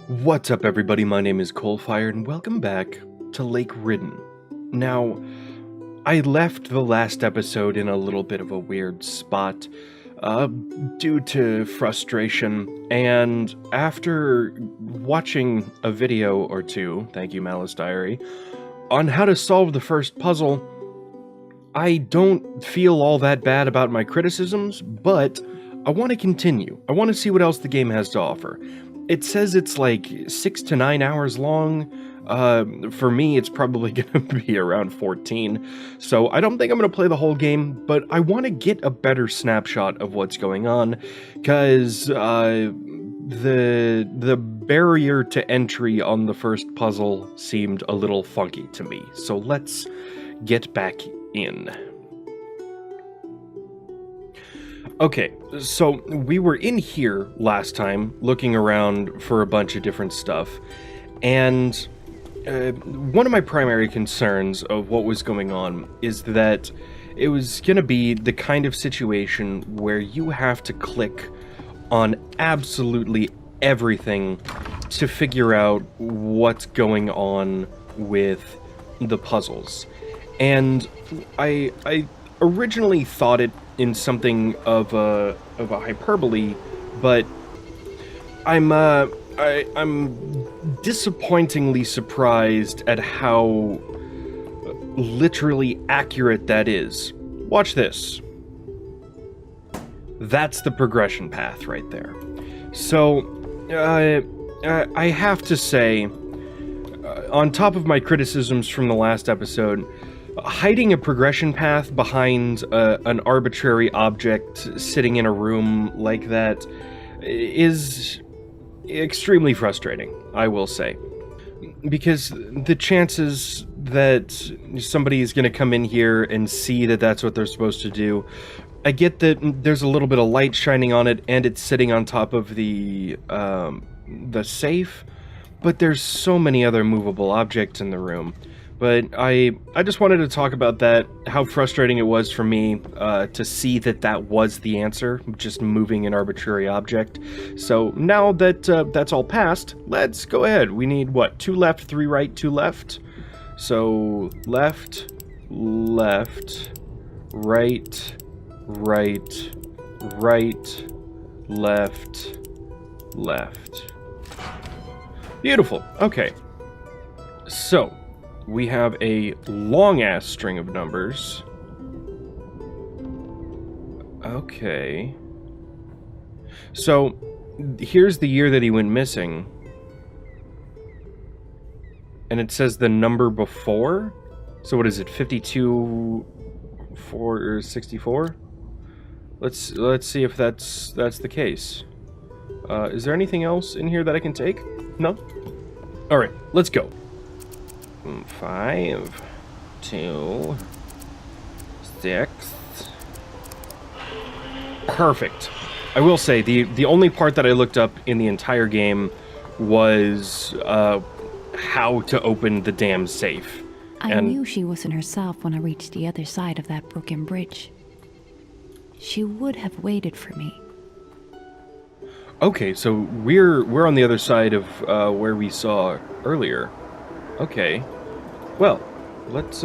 What's up, everybody? My name is CoalFire, and welcome back to Lake Ridden. Now, I left the last episode in a little bit of a weird spot due to frustration, and after watching a video or two, thank you, Malice Diary, on how to solve the first puzzle, I don't feel all that bad about my criticisms, but I want to continue. I want to see what else the game has to offer. It says it's like 6 to 9 hours long. For me, it's probably going to be around 14. So I don't think I'm going to play the whole game, but I want to get a better snapshot of what's going on, because the barrier to entry on the first puzzle seemed a little funky to me. So let's get back in. Okay, so we were in here last time, looking around for a bunch of different stuff, and one of my primary concerns of what was going on is that it was going to be the kind of situation where you have to click on absolutely everything to figure out what's going on with the puzzles. And I originally thought it in something of a hyperbole, but I'm disappointingly surprised at how literally accurate that is. Watch this. That's the progression path right there. So I have to say, on top of my criticisms from the last episode, hiding a progression path behind an arbitrary object sitting in a room like that is extremely frustrating, I will say. Because the chances that somebody is going to come in here and see that that's what they're supposed to do, I get that there's a little bit of light shining on it and it's sitting on top of the safe, but there's so many other movable objects in the room. But I just wanted to talk about that, how frustrating it was for me to see that that was the answer, just moving an arbitrary object. So now that that's all passed, let's go ahead. We need, what, 2 left, 3 right, 2 left? So left, left, right, right, right, left, left. Beautiful. Okay. So we have a long-ass string of numbers. Okay. So, here's the year that he went missing. And it says the number before? So what is it, 52, 4, or 64? Let's see if that's the case. Is there anything else in here that I can take? No? Alright, let's go. 5, 2, 6. Perfect. I will say, the only part that I looked up in the entire game was how to open the damn safe. I knew she wasn't herself when I reached the other side of that broken bridge. She would have waited for me. Okay, so we're on the other side of where we saw earlier. Okay. Well, let's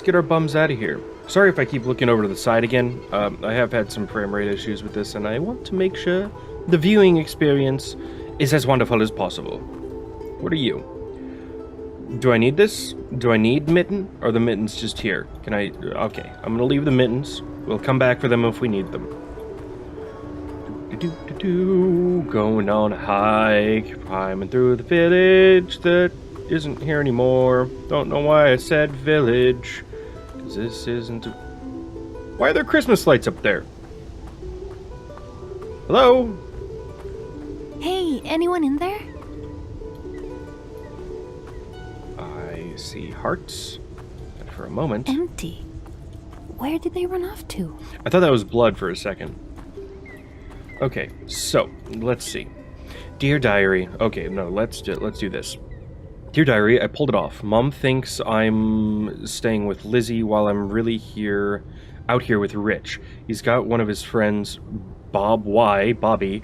get our bums out of here. Sorry if I keep looking over to the side again. I have had some frame rate issues with this, and I want to make sure the viewing experience is as wonderful as possible. What are you? Do I need this? Do I need mitten? Or are the mittens just here? Can I... Okay, I'm gonna leave the mittens. We'll come back for them if we need them. Going on a hike, climbing through the village that isn't here anymore. Don't know why I said village, because this isn't... Why are there Christmas lights up there? Hello? Hey, anyone in there? I see hearts, and for a moment... Empty. Where did they run off to? I thought that was blood for a second. Okay, so, let's see. Dear Diary... Okay, no, let's do this. Dear Diary, I pulled it off. Mom thinks I'm staying with Lizzie while I'm really out here with Rich. He's got one of his friends Bobby,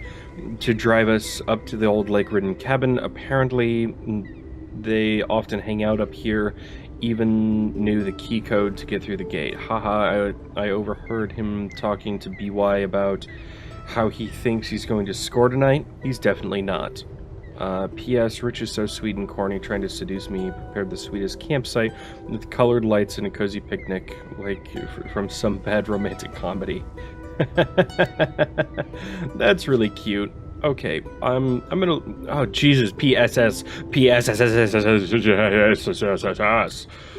to drive us up to the old Lake Ridden cabin. Apparently, they often hang out up here, even knew the key code to get through the gate. Haha, I overheard him talking to BY about how he thinks he's going to score tonight. He's definitely not. P.S. Rich is so sweet and corny, trying to seduce me. He prepared the sweetest campsite with colored lights and a cozy picnic, like from some bad romantic comedy. That's really cute. Okay, I'm gonna... Oh, Jesus, PSS.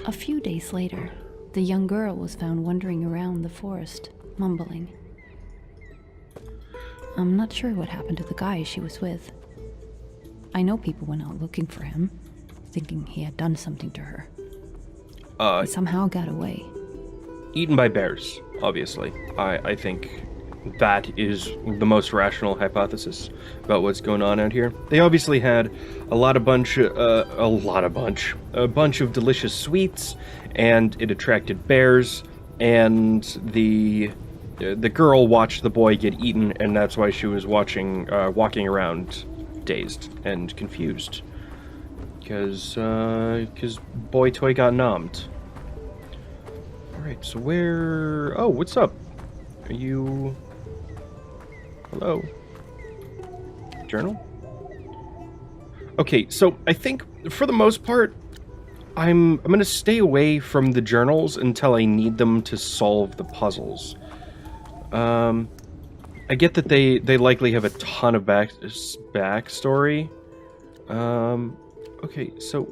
A few days later, the young girl was found wandering around the forest, mumbling. I'm not sure what happened to the guy she was with. I know people went out looking for him, thinking he had done something to her. He somehow got away. Eaten by bears, obviously. I think that is the most rational hypothesis about what's going on out here. They obviously had a bunch of delicious sweets, and it attracted bears, and the girl watched the boy get eaten, and that's why she was walking around dazed and confused, because boy toy got nommed. All right, so where? Oh, what's up? Are you? Hello. Journal? Okay, so I think for the most part, I'm gonna stay away from the journals until I need them to solve the puzzles. I get that they likely have a ton of backstory. Okay, so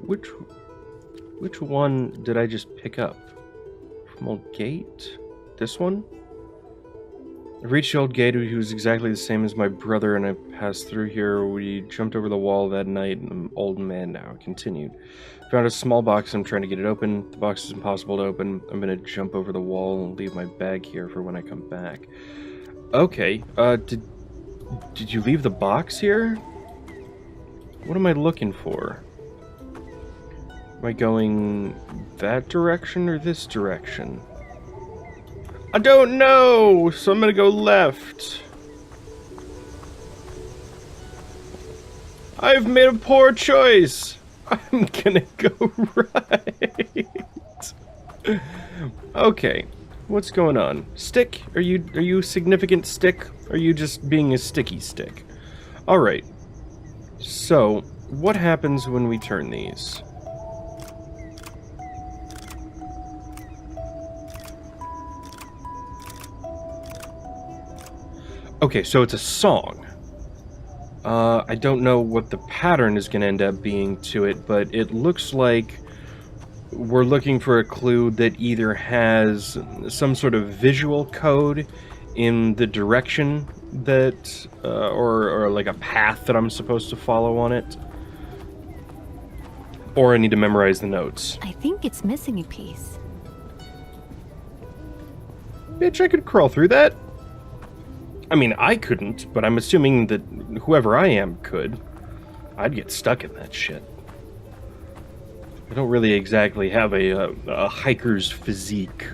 which one did I just pick up? From Old Gate? This one? I reached the old gate. He was exactly the same as my brother, and I passed through here. We jumped over the wall that night, and I'm an old man now. Continued. Found a small box. I'm trying to get it open. The box is impossible to open. I'm gonna jump over the wall and leave my bag here for when I come back. Okay, did you leave the box here? What am I looking for? Am I going that direction or this direction? I don't know, so I'm gonna go left. I've made a poor choice. I'm gonna go right. Okay, what's going on? Stick? Are you a significant stick? Or are you just being a sticky stick? All right. So, what happens when we turn these? Okay, so it's a song. I don't know what the pattern is going to end up being to it, but it looks like we're looking for a clue that either has some sort of visual code in the direction that, or like a path that I'm supposed to follow on it, or I need to memorize the notes. I think it's missing a piece. Bitch, I could crawl through that. I mean, I couldn't, but I'm assuming that whoever I am could. I'd get stuck in that shit. I don't really exactly have a hiker's physique.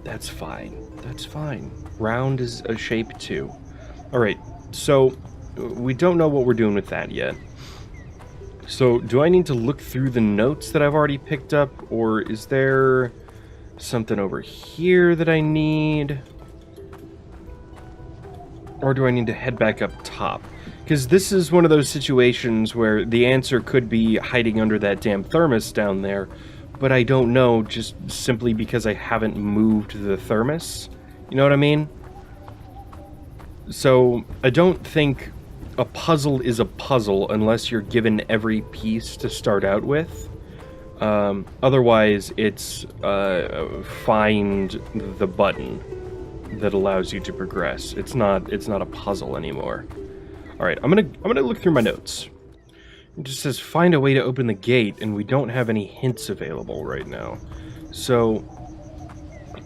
That's fine. That's fine. Round is a shape too. Alright, so we don't know what we're doing with that yet. So do I need to look through the notes that I've already picked up, or is there something over here that I need? Or do I need to head back up top? Because this is one of those situations where the answer could be hiding under that damn thermos down there, but I don't know just simply because I haven't moved the thermos. You know what I mean? So, I don't think a puzzle is a puzzle unless you're given every piece to start out with. Otherwise, it's find the button that allows you to progress. It's not a puzzle anymore. All right, I'm gonna look through my notes. It just says find a way to open the gate, and we don't have any hints available right now. So,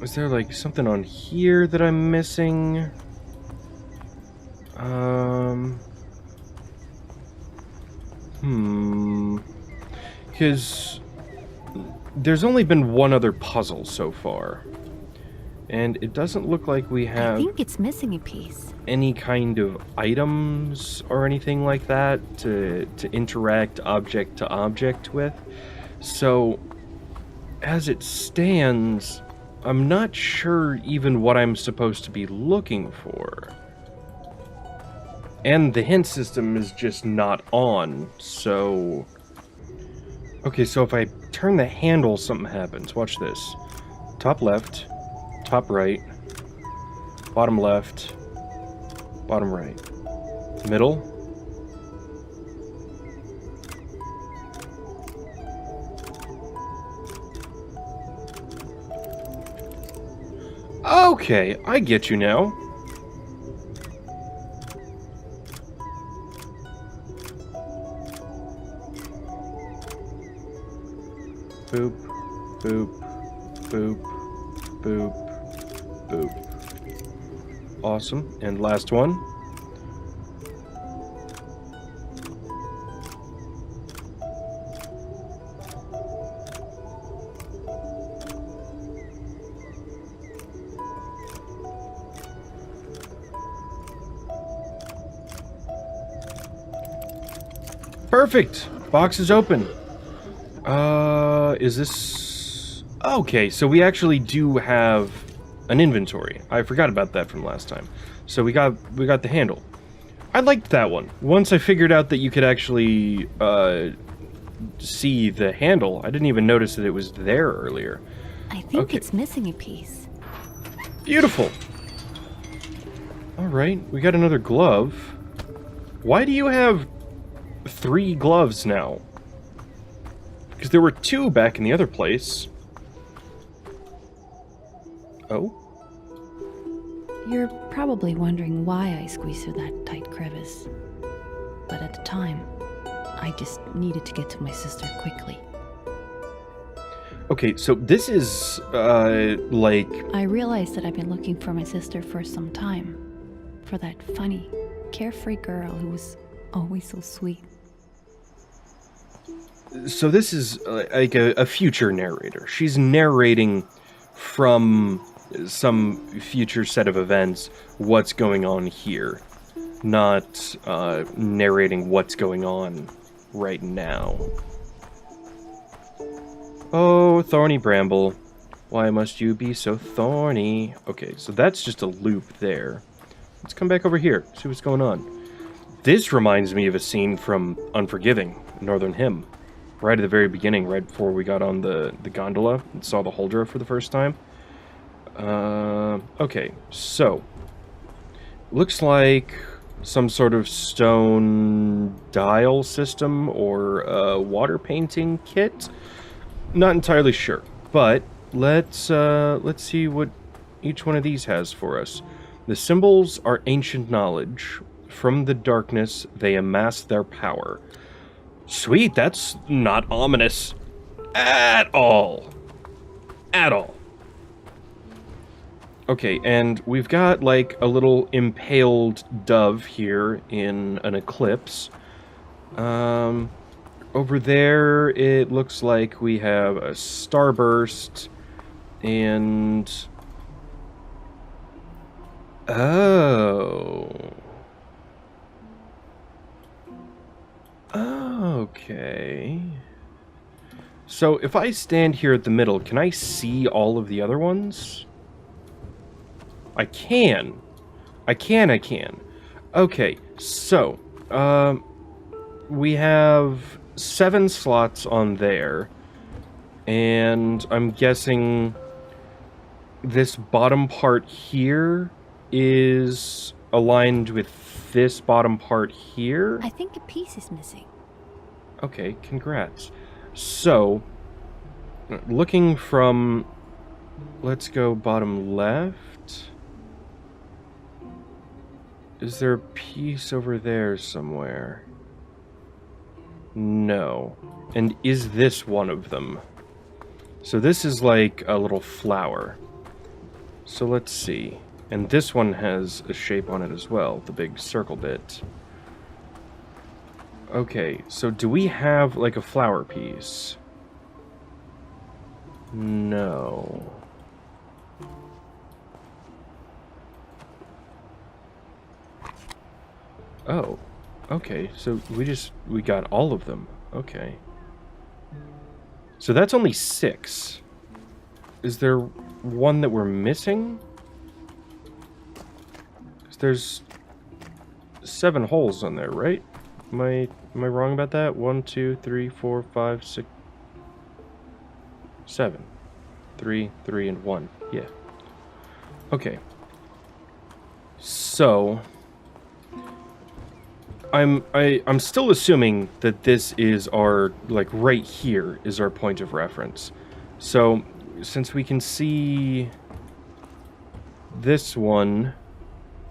is there like something on here that I'm missing? Because there's only been one other puzzle so far. And it doesn't look like we I have think it's missing a piece. any kind of items or anything like that to interact object to object with. So, as it stands, I'm not sure even what I'm supposed to be looking for. And the hint system is just not on, so... Okay, so if I turn the handle, something happens. Watch this. Top left, top right, bottom left, bottom right. Middle. Okay, I get you now. Boop, boop, boop, boop, boop. Awesome. And last one. Perfect. Box is open. Is this... Okay, so we actually do have an inventory. I forgot about that from last time. So we got the handle. I liked that one. Once I figured out that you could actually see the handle, I didn't even notice that it was there earlier. I think it's missing a piece. Beautiful. All right, we got another glove. Why do you have 3 gloves now? Because there were 2 back in the other place. Oh? You're probably wondering why I squeezed through that tight crevice. But at the time, I just needed to get to my sister quickly. Okay, so this is, like... I realized that I've been looking for my sister for some time. For that funny, carefree girl who was always so sweet. So this is like a future narrator. She's narrating from some future set of events what's going on here, not narrating what's going on right now. Oh, thorny bramble, why must you be so thorny? Okay, so that's just a loop there. Let's come back over here, see what's going on. This reminds me of a scene from Unforgiving, Northern Hymn. Right at the very beginning, right before we got on the gondola and saw the Huldra for the first time. Okay, so looks like some sort of stone dial system or water painting kit. Not entirely sure, but let's see what each one of these has for us. The symbols are ancient knowledge. From the darkness, they amass their power. Sweet, that's not ominous at all. At all. Okay, and we've got like a little impaled dove here in an eclipse. Over there, it looks like we have a starburst and... Oh... Okay. So if I stand here at the middle, can I see all of the other ones? I can. I can. Okay, so we have 7 slots on there, and I'm guessing this bottom part here is aligned with this bottom part here. I think a piece is missing. Okay, congrats. So, looking from, let's go bottom left. Is there a piece over there somewhere? No. And is this one of them? So this is like a little flower. So let's see. And this one has a shape on it as well, the big circle bit. Okay, so do we have like a flower piece? No. Oh, okay. So we got all of them. Okay. So that's only 6. Is there one that we're missing? 'Cause there's 7 holes on there, right? Am I wrong about that? 1, 2, 3, 4, 5, 6, 7. 3, 3, and 1. Yeah. Okay. So I'm still assuming that this is our, like, right here is our point of reference. So since we can see this one,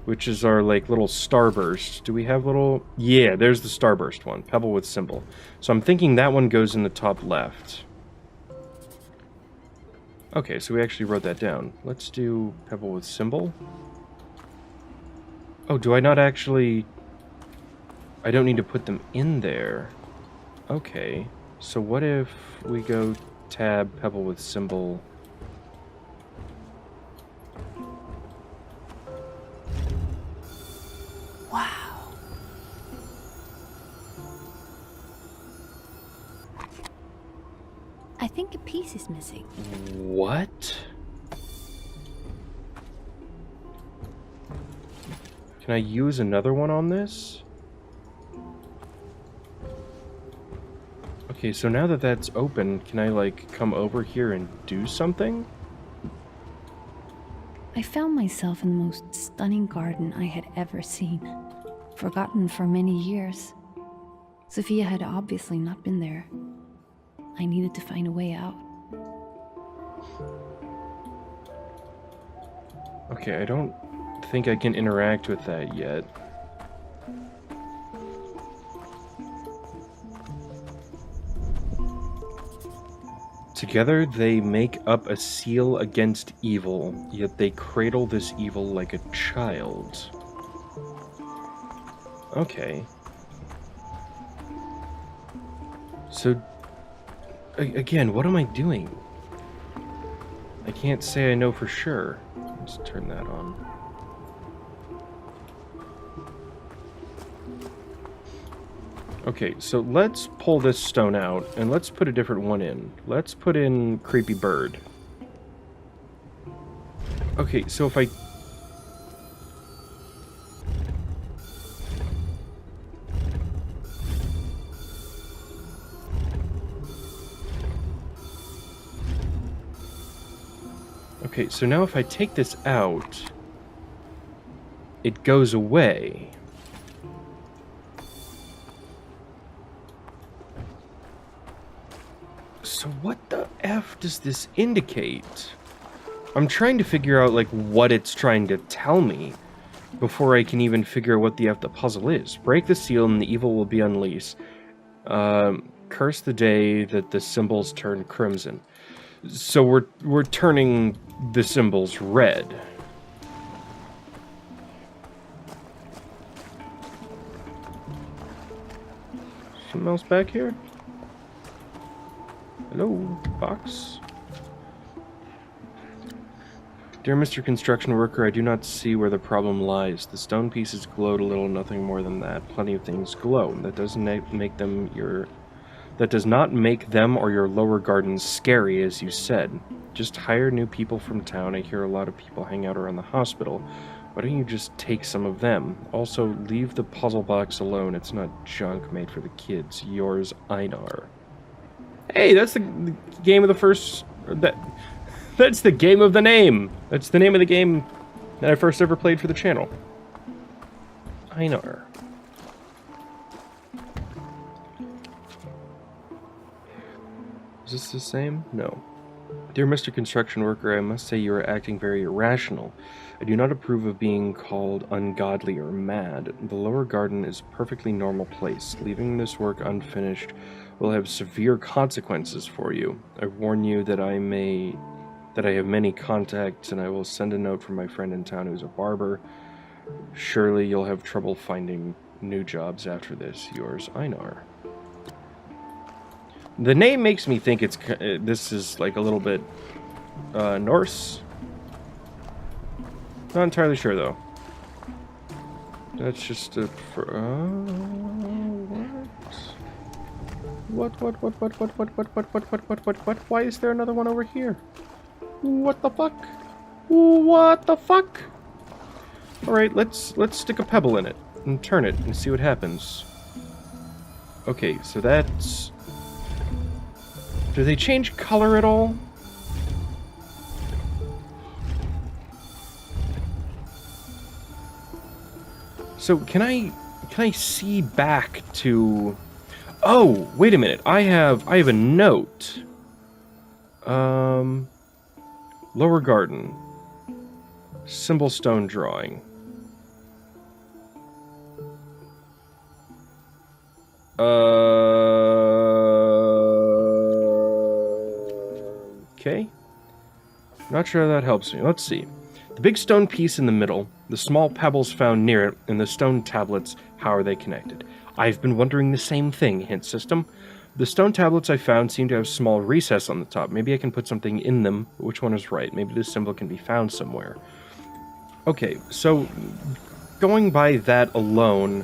which is our, like, little starburst. Do we have little... Yeah, there's the starburst one. Pebble with symbol. So I'm thinking that one goes in the top left. Okay, so we actually wrote that down. Let's do pebble with symbol. Oh, do I not actually... I don't need to put them in there. Okay. So what if we go tab pebble with symbol... Wow. I think a piece is missing. What? Can I use another one on this? Okay, so now that that's open, can I, like, come over here and do something? I found myself in the most stunning garden I had ever seen, forgotten for many years. Sophia had obviously not been there. I needed to find a way out. Okay, I don't think I can interact with that yet. Together they make up a seal against evil, yet they cradle this evil like a child. Okay. So, again, what am I doing? I can't say I know for sure. Let's turn that on. Okay, so let's pull this stone out, and let's put a different one in. Let's put in Creepy Bird. Okay, so if I... Okay, so now if I take this out, it goes away. So what the F does this indicate? I'm trying to figure out, like, what it's trying to tell me before I can even figure out what the F the puzzle is. Break the seal and the evil will be unleashed. Curse the day that the symbols turn crimson. So we're turning the symbols red. Something else back here? Hello, box. Dear Mr. Construction Worker, I do not see where the problem lies. The stone pieces glowed a little, nothing more than that. Plenty of things glow. That does not make them or your lower gardens scary, as you said. Just hire new people from town. I hear a lot of people hang out around the hospital. Why don't you just take some of them? Also, leave the puzzle box alone. It's not junk made for the kids. Yours, Einar. Hey, that's the game of the first... That's the game of the name! That's the name of the game that I first ever played for the channel. Einar. Is this the same? No. Dear Mr. Construction Worker, I must say you are acting very irrational. I do not approve of being called ungodly or mad. The lower garden is a perfectly normal place. Leaving this work unfinished will have severe consequences for you. I warn you that I have many contacts, and I will send a note from my friend in town who's a barber. Surely you'll have trouble finding new jobs after this. Yours, Einar. The name makes me think this is like a little bit Norse. Not entirely sure though. That's just a... What? What? Why is there another one over here? What the fuck? What the fuck? Alright, let's stick a pebble in it and turn it and see what happens. Okay, so that's... Do they change color at all? So can I see back to... Oh, wait a minute. I have a note. Lower garden. Symbol stone drawing. Okay. Not sure how that helps me. Let's see. The big stone piece in the middle, the small pebbles found near it, and the stone tablets, how are they connected? I've been wondering the same thing, hint system. The stone tablets I found seem to have small recess on the top. Maybe I can put something in them. Which one is right? Maybe this symbol can be found somewhere. Okay, so going by that alone,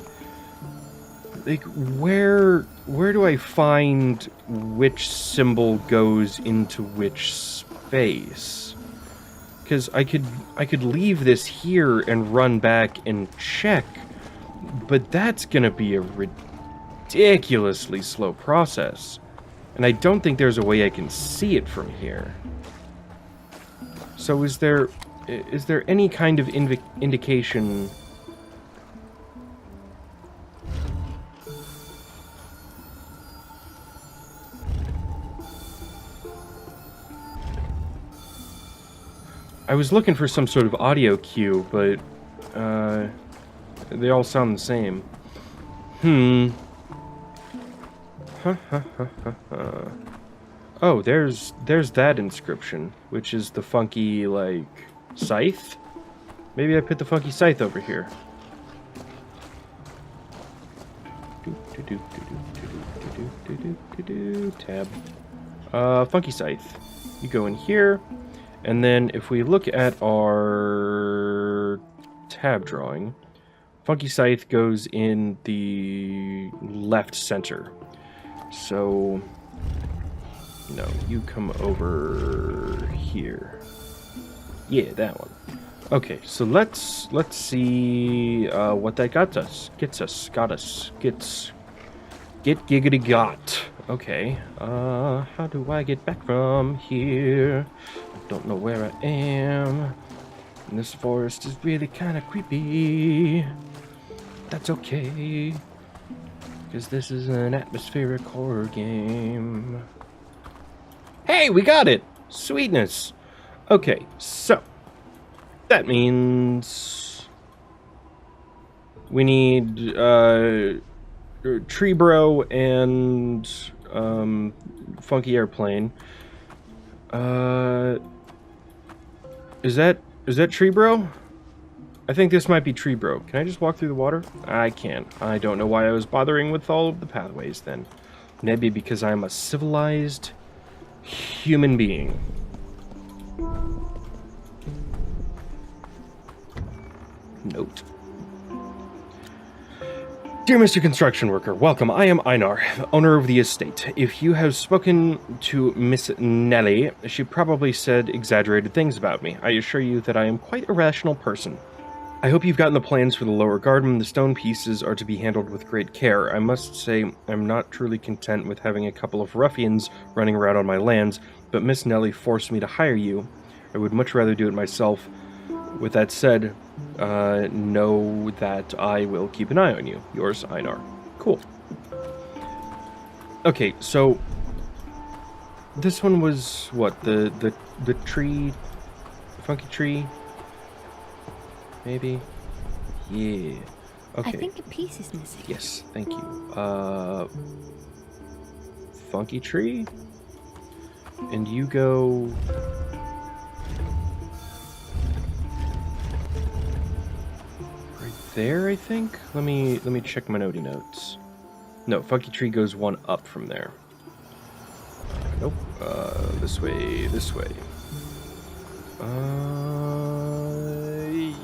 like, where do I find which symbol goes into which space? Because I could leave this here and run back and check, but that's gonna be a ridiculously slow process, and I don't think there's a way I can see it from here. So is there any kind of indication? I was looking for some sort of audio cue, but they all sound the same. Oh, there's that inscription, which is the funky, like, scythe? Maybe I put the funky scythe over here. Tab. Funky scythe. You go in here, and then if we look at our tab drawing, funky scythe goes in the left center. So, no, you come over here. Yeah, that one. Okay, so let's see what that got us. Get giggity got. Okay, how do I get back from here? I don't know where I am. And this forest is really kind of creepy. That's okay, because this is an atmospheric horror game. Hey, we got it! Sweetness! Okay, so that means we need Tree Bro and Funky Airplane. Is that Tree Bro? I think this might be Tree Bro. Can I just walk through the water? I can't. I don't know why I was bothering with all of the pathways then. Maybe because I'm a civilized human being. Note. Dear Mr. Construction Worker, welcome. I am Einar, owner of the estate. If you have spoken to Miss Nelly, she probably said exaggerated things about me. I assure you that I am quite a rational person. I hope you've gotten the plans for the lower garden. The stone pieces are to be handled with great care. I must say, I'm not truly content with having a couple of ruffians running around on my lands, but Miss Nelly forced me to hire you. I would much rather do it myself. With that said, know that I will keep an eye on you. Yours, Einar. Cool. Okay, so this one was what? The tree, funky tree? Maybe? Yeah. Okay. I think a piece is missing. Yes, thank you. Funky tree? And you go... right there, I think? Let me check my notey notes. No, funky tree goes one up from there. Nope. This way.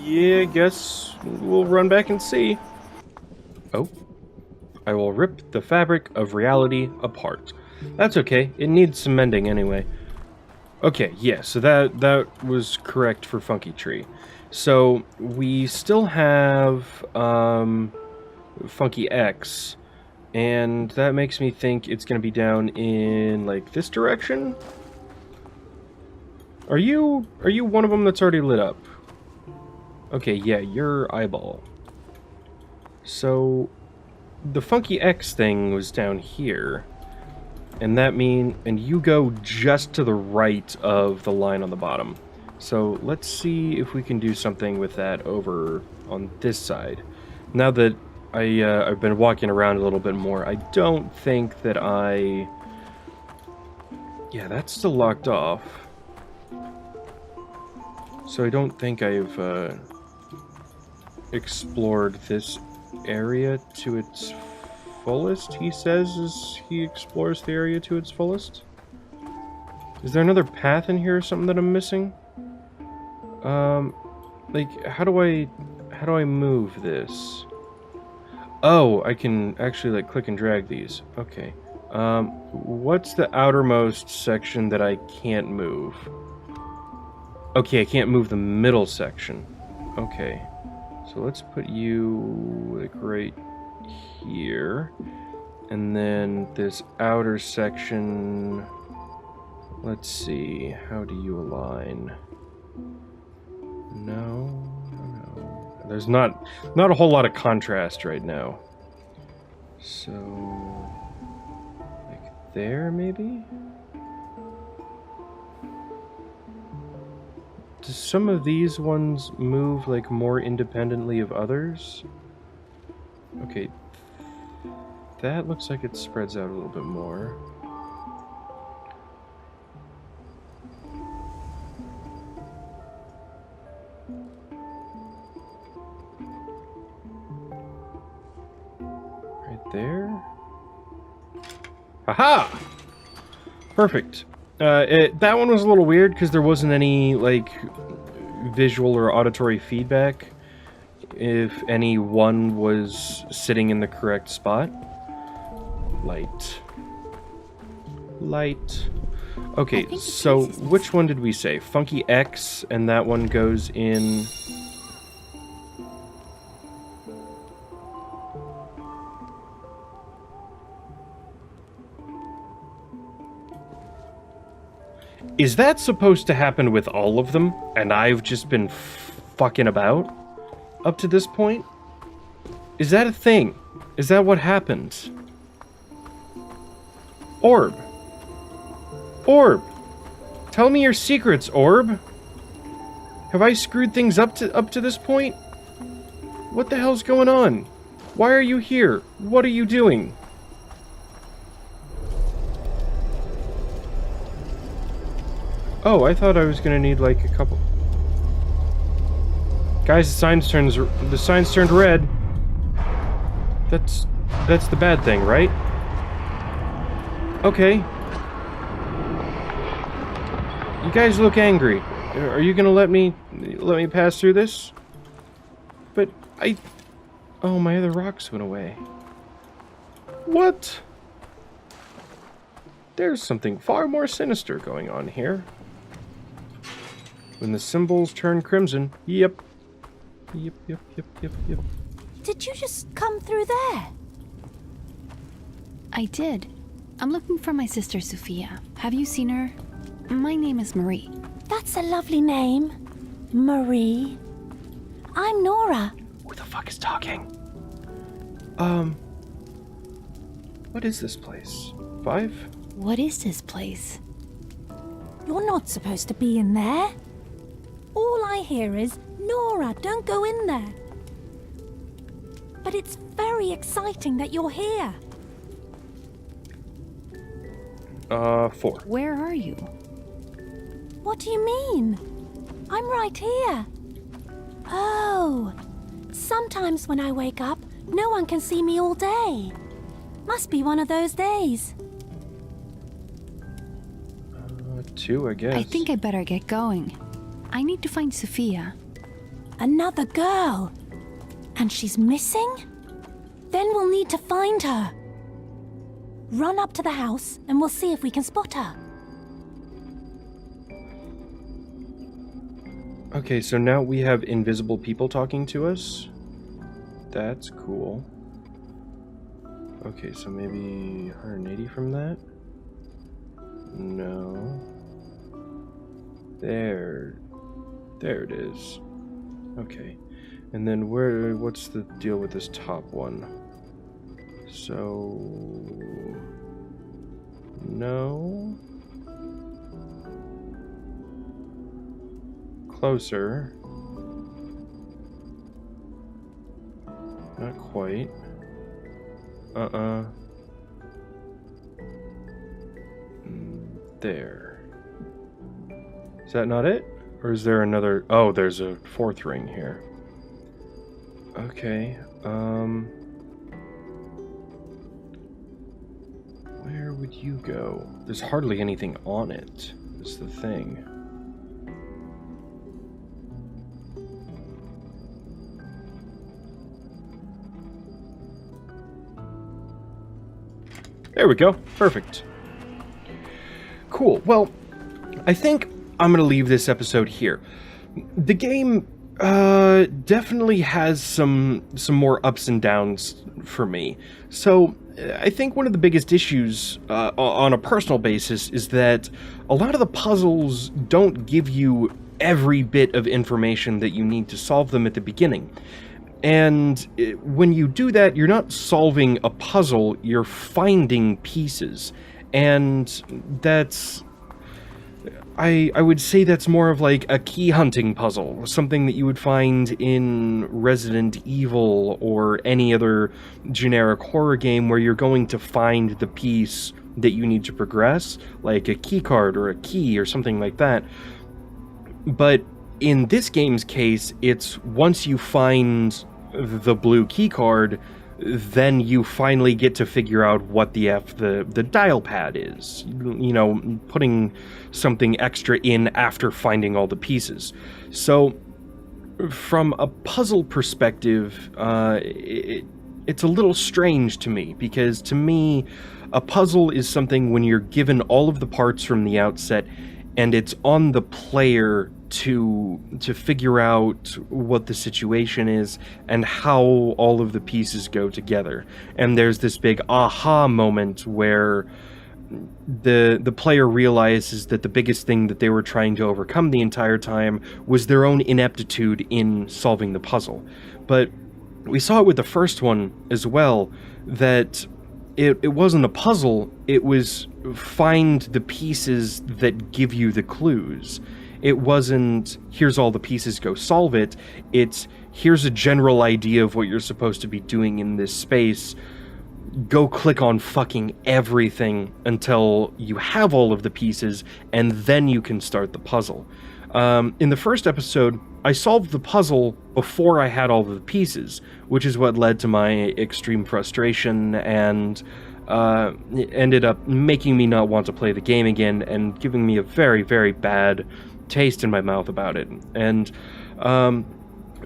Yeah, guess we'll run back and see. Oh. I will rip the fabric of reality apart. That's okay. It needs some mending anyway. Okay, yeah, so that was correct for Funky Tree. So we still have Funky X, and that makes me think it's going to be down in like this direction. Are you one of them that's already lit up? Okay, yeah, your eyeball. So the Funky X thing was down here. And and you go just to the right of the line on the bottom. So let's see if we can do something with that over on this side. Now that I've been walking around a little bit more, I don't think that yeah, that's still locked off. So I don't think I've explored this area to its fullest, he says, as he explores the area to its fullest. Is there another path in here or something that I'm missing? Like, how do I move this? Oh, I can actually, like, click and drag these. Okay. What's the outermost section that I can't move? Okay, I can't move the middle section. Okay. So let's put you, like, right here. And then this outer section... Let's see. How do you align? No. There's not a whole lot of contrast right now. So... like there, maybe? Do some of these ones move, like, more independently of others? Okay. That looks like it spreads out a little bit more. Right there. Aha! Perfect. That one was a little weird because there wasn't any, like, visual or auditory feedback if any one was sitting in the correct spot. Light. Light. Okay, so which one did we say? Funky X, and that one goes in... Is that supposed to happen with all of them, and I've just been fucking about up to this point? Is that a thing? Is that what happens? Orb. Orb. Tell me your secrets, Orb. Have I screwed things up to this point? What the hell's going on? Why are you here? What are you doing? Oh, I thought I was gonna need like a couple. Guys, the sign's turned red. That's the bad thing, right? Okay. You guys look angry. Are you gonna let me pass through this? But oh, my other rocks went away. What? There's something far more sinister going on here. When the symbols turn crimson. Yep. Yep. Did you just come through there? I did. I'm looking for my sister Sophia. Have you seen her? My name is Marie. That's a lovely name. Marie. I'm Nora. Who the fuck is talking? What is this place? 5? What is this place? You're not supposed to be in there. All I hear is, Nora, don't go in there. But it's very exciting that you're here. 4. Where are you? What do you mean? I'm right here. Oh, sometimes when I wake up, no one can see me all day. Must be one of those days. 2, I guess. I think I better get going. I need to find Sophia. Another girl. And she's missing? Then we'll need to find her. Run up to the house and we'll see if we can spot her. Okay, so now we have invisible people talking to us. That's cool. Okay, so maybe 180 from that? No. There it is. Okay. And then what's the deal with this top one? So... no. Closer. Not quite. There. Is that not it? Or is there another... oh, there's a fourth ring here. Okay, where would you go? There's hardly anything on it, is the thing. There we go. Perfect. Cool. Well, I think I'm going to leave this episode here. The game definitely has some more ups and downs for me. So I think one of the biggest issues on a personal basis is that a lot of the puzzles don't give you every bit of information that you need to solve them at the beginning. And when you do that, you're not solving a puzzle, you're finding pieces. And that's... I would say that's more of like a key hunting puzzle, something that you would find in Resident Evil or any other generic horror game where you're going to find the piece that you need to progress, like a key card or a key or something like that. But in this game's case, it's once you find the blue key card, then you finally get to figure out what the dial pad is. You know, putting something extra in after finding all the pieces. So, from a puzzle perspective, it's a little strange to me, because to me, a puzzle is something when you're given all of the parts from the outset, and it's on the player to figure out what the situation is and how all of the pieces go together. And there's this big aha moment where the player realizes that the biggest thing that they were trying to overcome the entire time was their own ineptitude in solving the puzzle. But we saw it with the first one as well, that it wasn't a puzzle, it was find the pieces that give you the clues. It wasn't, here's all the pieces, go solve it. It's, here's a general idea of what you're supposed to be doing in this space. Go click on fucking everything until you have all of the pieces, and then you can start the puzzle. In the first episode, I solved the puzzle before I had all of the pieces, which is what led to my extreme frustration and it ended up making me not want to play the game again and giving me a very, very bad taste in my mouth about it. And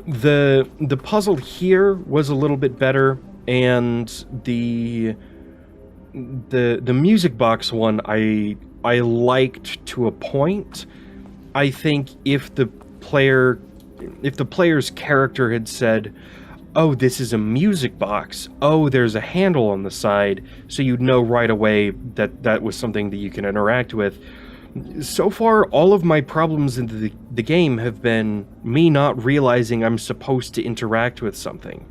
the puzzle here was a little bit better, and the music box one I liked to a point. I think if the player's character had said, oh, this is a music box, oh, there's a handle on the side, so you'd know right away that that was something that you can interact with. So far, all of my problems in the game have been me not realizing I'm supposed to interact with something.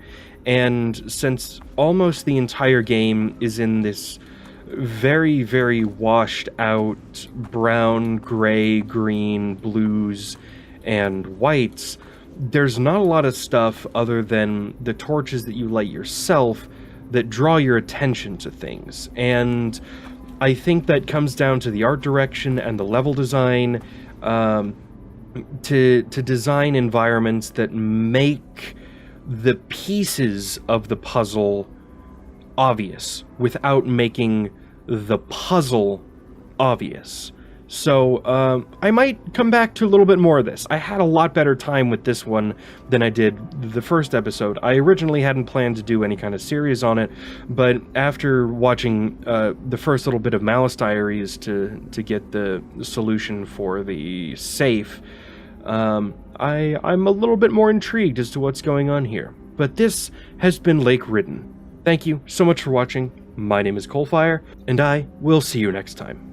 And since almost the entire game is in this very, very washed out brown, gray, green, blues, and whites, there's not a lot of stuff other than the torches that you light yourself that draw your attention to things. And I think that comes down to the art direction and the level design, to design environments that make the pieces of the puzzle obvious without making the puzzle obvious. So I might come back to a little bit more of this. I had a lot better time with this one than I did the first episode. I originally hadn't planned to do any kind of series on it, but after watching the first little bit of Malice Diaries to get the solution for the safe, I'm a little bit more intrigued as to what's going on here. But this has been Lake Ridden. Thank you so much for watching. My name is CoalFire, and I will see you next time.